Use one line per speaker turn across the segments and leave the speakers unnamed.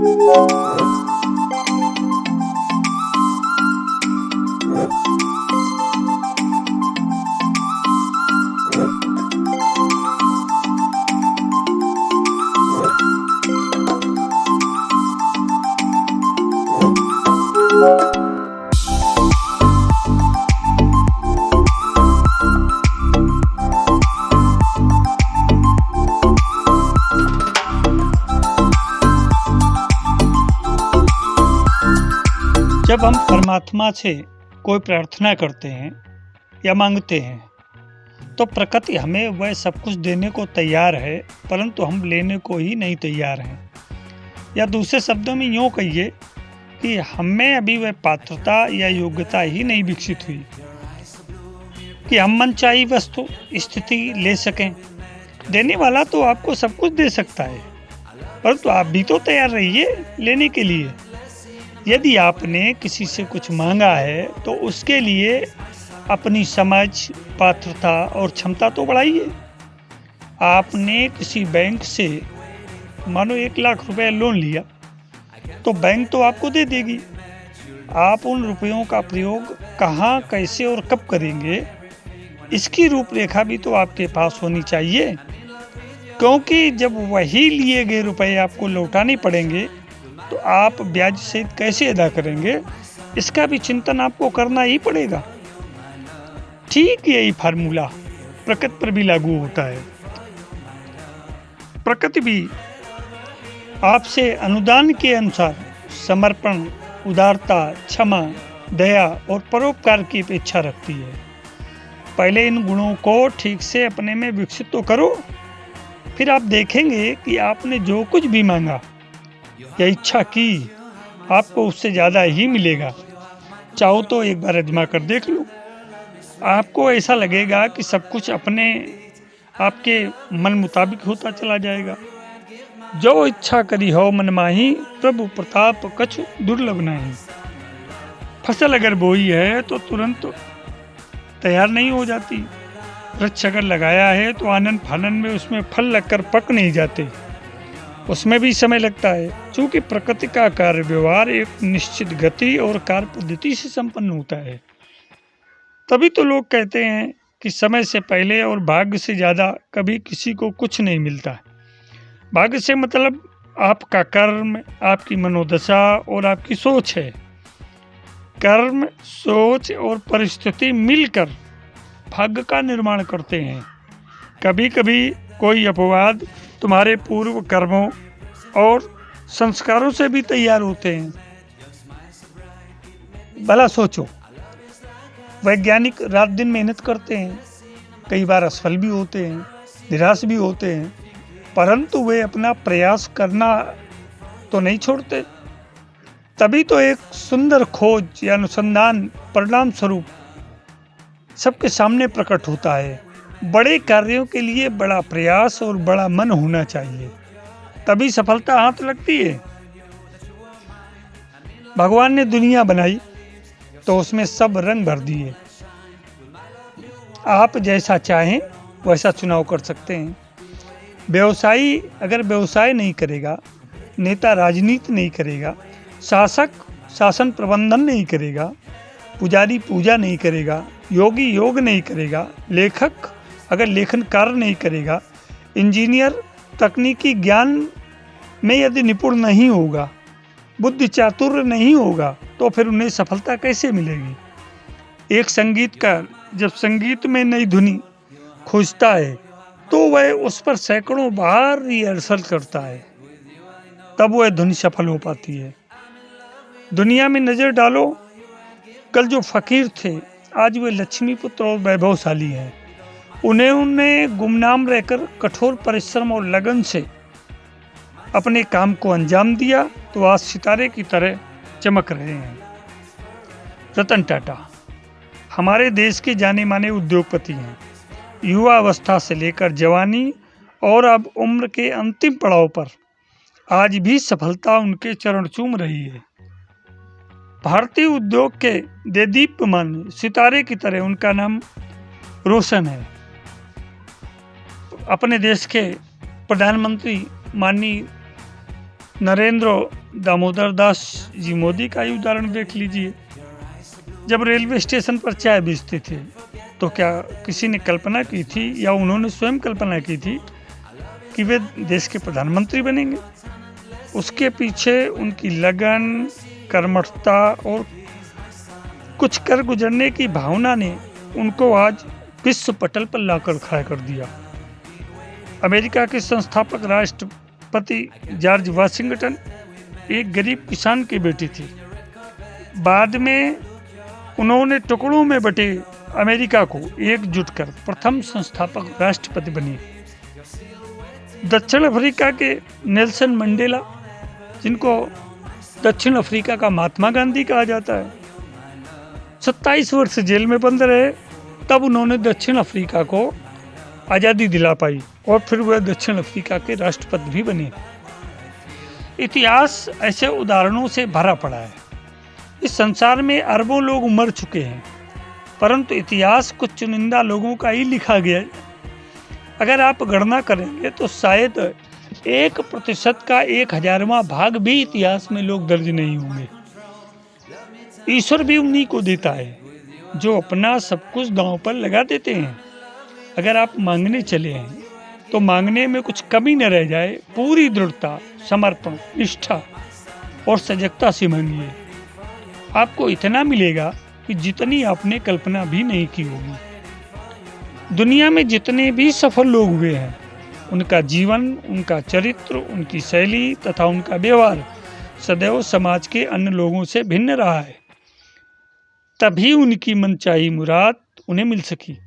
जब हम परमात्मा से कोई प्रार्थना करते हैं या मांगते हैं तो प्रकृति हमें वह सब कुछ देने को तैयार है, परंतु हम लेने को ही नहीं तैयार हैं। या दूसरे शब्दों में यूँ कहिए कि हमें अभी वह पात्रता या योग्यता ही नहीं विकसित हुई कि हम मनचाही वस्तु स्थिति ले सकें। देने वाला तो आपको सब कुछ दे सकता है, परंतु आप भी तो तैयार रहिए लेने के लिए। यदि आपने किसी से कुछ मांगा है तो उसके लिए अपनी समझ, पात्रता और क्षमता तो बढ़ाइए। आपने किसी बैंक से मानो 1 लाख रुपए लोन लिया तो बैंक तो आपको दे देगी। आप उन रुपयों का प्रयोग कहाँ, कैसे और कब करेंगे, इसकी रूपरेखा भी तो आपके पास होनी चाहिए, क्योंकि जब वही लिए गए रुपए आपको लौटाने पड़ेंगे तो आप ब्याज सहित कैसे अदा करेंगे, इसका भी चिंतन आपको करना ही पड़ेगा। ठीक यही फार्मूला प्रकृति पर भी लागू होता है। प्रकृति भी आपसे अनुदान के अनुसार समर्पण, उदारता, क्षमा, दया और परोपकार की अपेक्षा रखती है। पहले इन गुणों को ठीक से अपने में विकसित तो करो, फिर आप देखेंगे कि आपने जो कुछ भी मांगा या इच्छा की आपको उससे ज़्यादा ही मिलेगा। चाहो तो एक बार आजमा कर देख लो, आपको ऐसा लगेगा कि सब कुछ अपने आपके मन मुताबिक होता चला जाएगा। जो इच्छा करी हो मन माही, प्रभु प्रताप कछु दुर्लभ नहीं। फसल अगर बोई है तो तुरंत तैयार नहीं हो जाती। वृक्ष अगर लगाया है तो आनन फानन में उसमें फल लगकर पक नहीं जाते, उसमें भी समय लगता है। चूँकि प्रकृति का कार्य व्यवहार एक निश्चित गति और कार्य पद्धति से संपन्न होता है, तभी तो लोग कहते हैं कि समय से पहले और भाग्य से ज़्यादा कभी किसी को कुछ नहीं मिलता। भाग्य से मतलब आपका कर्म, आपकी मनोदशा और आपकी सोच है। कर्म, सोच और परिस्थिति मिलकर भाग्य का निर्माण करते हैं। कभी कभी कोई अपवाद तुम्हारे पूर्व कर्मों और संस्कारों से भी तैयार होते हैं। भला सोचो, वैज्ञानिक रात दिन मेहनत करते हैं, कई बार असफल भी होते हैं, निराश भी होते हैं, परंतु वे अपना प्रयास करना तो नहीं छोड़ते। तभी तो एक सुंदर खोज या अनुसंधान परिणाम स्वरूप सबके सामने प्रकट होता है। बड़े कार्यों के लिए बड़ा प्रयास और बड़ा मन होना चाहिए, तभी सफलता हाथ लगती है। भगवान ने दुनिया बनाई तो उसमें सब रंग भर दिए। आप जैसा चाहें वैसा चुनाव कर सकते हैं। व्यवसायी अगर व्यवसाय नहीं करेगा, नेता राजनीति नहीं करेगा, शासक शासन प्रबंधन नहीं करेगा, पुजारी पूजा नहीं करेगा, योगी योग नहीं करेगा, लेखक अगर लेखन कार्य नहीं करेगा, इंजीनियर तकनीकी ज्ञान में यदि निपुण नहीं होगा, बुद्धि चातुर्य नहीं होगा, तो फिर उन्हें सफलता कैसे मिलेगी। एक संगीतकार जब संगीत में नई धुनी खोजता है तो वह उस पर सैकड़ों बार रिहर्सल करता है, तब वह धुनी सफल हो पाती है। दुनिया में नज़र डालो, कल जो फकीर थे आज वे लक्ष्मीपुत्र और वैभवशाली हैं। उन्होंने गुमनाम रहकर कठोर परिश्रम और लगन से अपने काम को अंजाम दिया तो आज सितारे की तरह चमक रहे हैं। रतन टाटा हमारे देश के जाने माने उद्योगपति हैं। युवा अवस्था से लेकर जवानी और अब उम्र के अंतिम पड़ाव पर आज भी सफलता उनके चरण चूम रही है। भारतीय उद्योग के देदीप्यमान सितारे की तरह उनका नाम रोशन है। अपने देश के प्रधानमंत्री माननीय नरेंद्र दामोदर दास जी मोदी का ही उदाहरण देख लीजिए। जब रेलवे स्टेशन पर चाय बेचते थे तो क्या किसी ने कल्पना की थी या उन्होंने स्वयं कल्पना की थी कि वे देश के प्रधानमंत्री बनेंगे? उसके पीछे उनकी लगन, कर्मठता और कुछ कर गुजरने की भावना ने उनको आज विश्व पटल पर लाकर खड़ा कर दिया। अमेरिका के संस्थापक राष्ट्रपति जॉर्ज वाशिंगटन एक गरीब किसान की बेटी थी। बाद में उन्होंने टुकड़ों में बटे अमेरिका को एकजुट कर प्रथम संस्थापक राष्ट्रपति बने। दक्षिण अफ्रीका के नेल्सन मंडेला, जिनको दक्षिण अफ्रीका का महात्मा गांधी कहा जाता है, 27 वर्ष जेल में बंद रहे, तब उन्होंने दक्षिण अफ्रीका को आज़ादी दिला पाई और फिर वह दक्षिण अफ्रीका के राष्ट्रपति भी बने। इतिहास ऐसे उदाहरणों से भरा पड़ा है। इस संसार में अरबों लोग मर चुके हैं, परंतु इतिहास कुछ चुनिंदा लोगों का ही लिखा गया है। अगर आप गणना करेंगे तो शायद 1% का 1000वां भाग भी इतिहास में लोग दर्ज नहीं होंगे। ईश्वर भी उन्हीं को देता है जो अपना सब कुछ दांव पर लगा देते हैं। अगर आप मांगने चले हैं तो मांगने में कुछ कमी न रह जाए, पूरी दृढ़ता, समर्पण, निष्ठा और सजगता से मांगिए। आपको इतना मिलेगा कि जितनी आपने कल्पना भी नहीं की होगी। दुनिया में जितने भी सफल लोग हुए हैं, उनका जीवन, उनका चरित्र, उनकी शैली तथा उनका व्यवहार सदैव समाज के अन्य लोगों से भिन्न रहा है। तभी उनकी मनचाही मुराद उन्हें मिल सकी।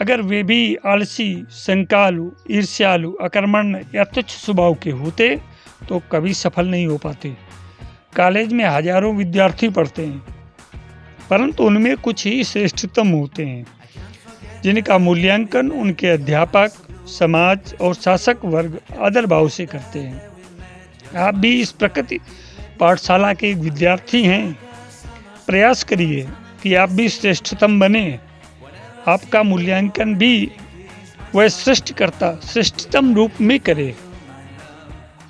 अगर वे भी आलसी, संकालु, ईर्ष्यालु, अकर्मण्य या तुच्छ स्वभाव के होते तो कभी सफल नहीं हो पाते। कॉलेज में हजारों विद्यार्थी पढ़ते हैं, परंतु उनमें कुछ ही श्रेष्ठतम होते हैं जिनका मूल्यांकन उनके अध्यापक, समाज और शासक वर्ग आदर भाव से करते हैं। आप भी इस प्रकृति पाठशाला के विद्यार्थी हैं। प्रयास करिए कि आप भी श्रेष्ठतम बने। आपका मूल्यांकन भी वह सृष्टिकर्ता श्रेष्ठतम रूप में करे।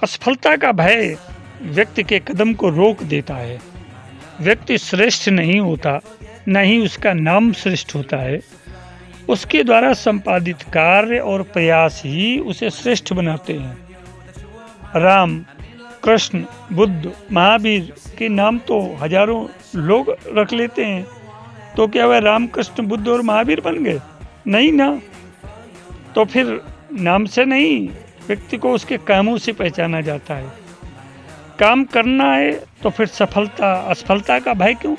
असफलता का भय व्यक्ति के कदम को रोक देता है। व्यक्ति श्रेष्ठ नहीं होता, न ही उसका नाम श्रेष्ठ होता है। उसके द्वारा संपादित कार्य और प्रयास ही उसे श्रेष्ठ बनाते हैं। राम, कृष्ण, बुद्ध, महावीर के नाम तो हजारों लोग रख लेते हैं, तो क्या वह राम, कृष्ण, बुद्ध और महावीर बन गए? नहीं ना। तो फिर नाम से नहीं, व्यक्ति को उसके कामों से पहचाना जाता है। काम करना है तो फिर सफलता असफलता का भय क्यों?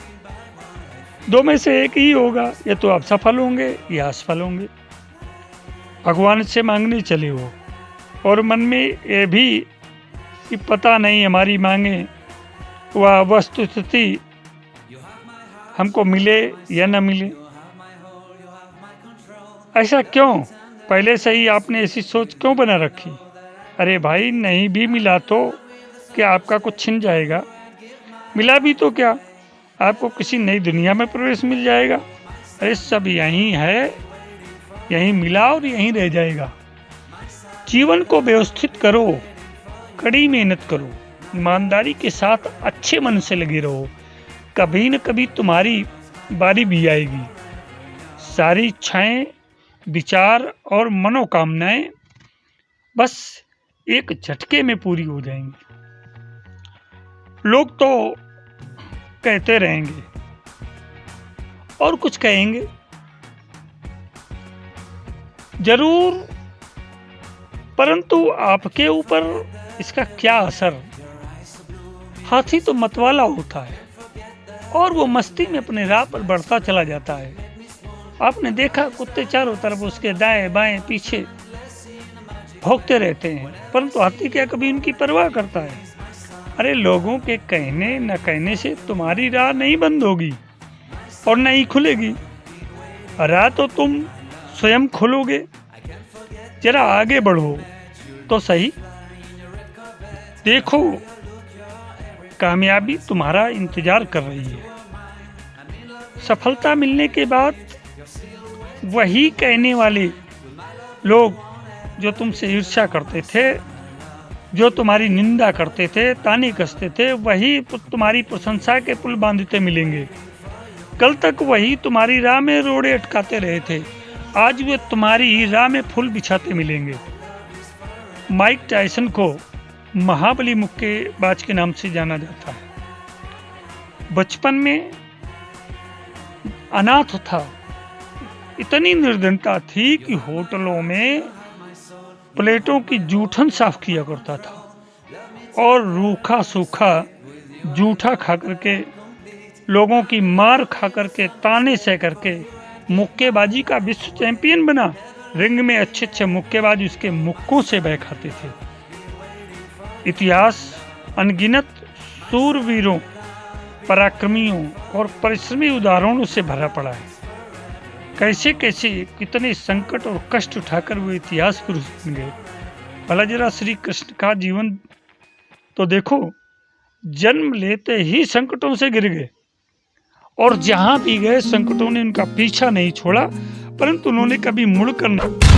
दो में से एक ही होगा, या तो आप सफल होंगे या असफल होंगे। भगवान से मांगने चले हो और मन में ये भी कि पता नहीं हमारी मांगे वह वस्तुस्थिति हमको मिले या न मिले। ऐसा क्यों? पहले से ही आपने ऐसी सोच क्यों बना रखी? अरे भाई, नहीं भी मिला तो क्या आपका कुछ छिन जाएगा? मिला भी तो क्या आपको किसी नई दुनिया में प्रवेश मिल जाएगा? अरे सब यहीं है, यहीं मिला और यहीं रह जाएगा। जीवन को व्यवस्थित करो, कड़ी मेहनत करो, ईमानदारी के साथ अच्छे मन से लगे रहो। कभी न कभी तुम्हारी बारी भी आएगी। सारी इच्छाएं, विचार और मनोकामनाएं बस एक झटके में पूरी हो जाएंगी। लोग तो कहते रहेंगे और कुछ कहेंगे जरूर, परंतु आपके ऊपर इसका क्या असर? हाथी तो मतवाला होता है और वो मस्ती में अपने राह पर बढ़ता चला जाता है। आपने देखा कुत्ते चारों तरफ उसके दाएं बाएं पीछे भौंकते रहते हैं, परंतु हाथी क्या कभी उनकी परवाह करता है? अरे लोगों के कहने न कहने से तुम्हारी राह नहीं बंद होगी और न ही खुलेगी। राह तो तुम स्वयं खोलोगे। जरा आगे बढ़ो तो सही, देखो कामयाबी तुम्हारा इंतजार कर रही है। सफलता मिलने के बाद वही कहने वाले लोग जो तुमसे ईर्ष्या करते थे, जो तुम्हारी निंदा करते थे, ताने कसते थे, वही तुम्हारी प्रशंसा के पुल बांधते मिलेंगे। कल तक वही तुम्हारी राह में रोड़े अटकाते रहे थे, आज वे तुम्हारी राह में फूल बिछाते मिलेंगे। माइक टायसन को महाबली मुक्केबाज के नाम से जाना जाता है। बचपन में अनाथ था, इतनी निर्धनता थी कि होटलों में प्लेटों की जूठन साफ किया करता था और रूखा सूखा जूठा खा करके, लोगों की मार खा करके, ताने सह करके मुक्केबाजी का विश्व चैंपियन बना। रिंग में अच्छे अच्छे मुक्केबाज उसके मुक्कों से बह खाते थे। इतिहास अनगिनत सूरवीरों, पराक्रमियों और परिश्रमी उदाहरणों से भरा पड़ा है। कैसे कैसे कितने संकट और कष्ट उठाकर वो इतिहास पुरुष बन गए। भला जरा श्री कृष्ण का जीवन तो देखो, जन्म लेते ही संकटों से गिर गए और जहां भी गए संकटों ने उनका पीछा नहीं छोड़ा, परंतु उन्होंने कभी मुड़कर नहीं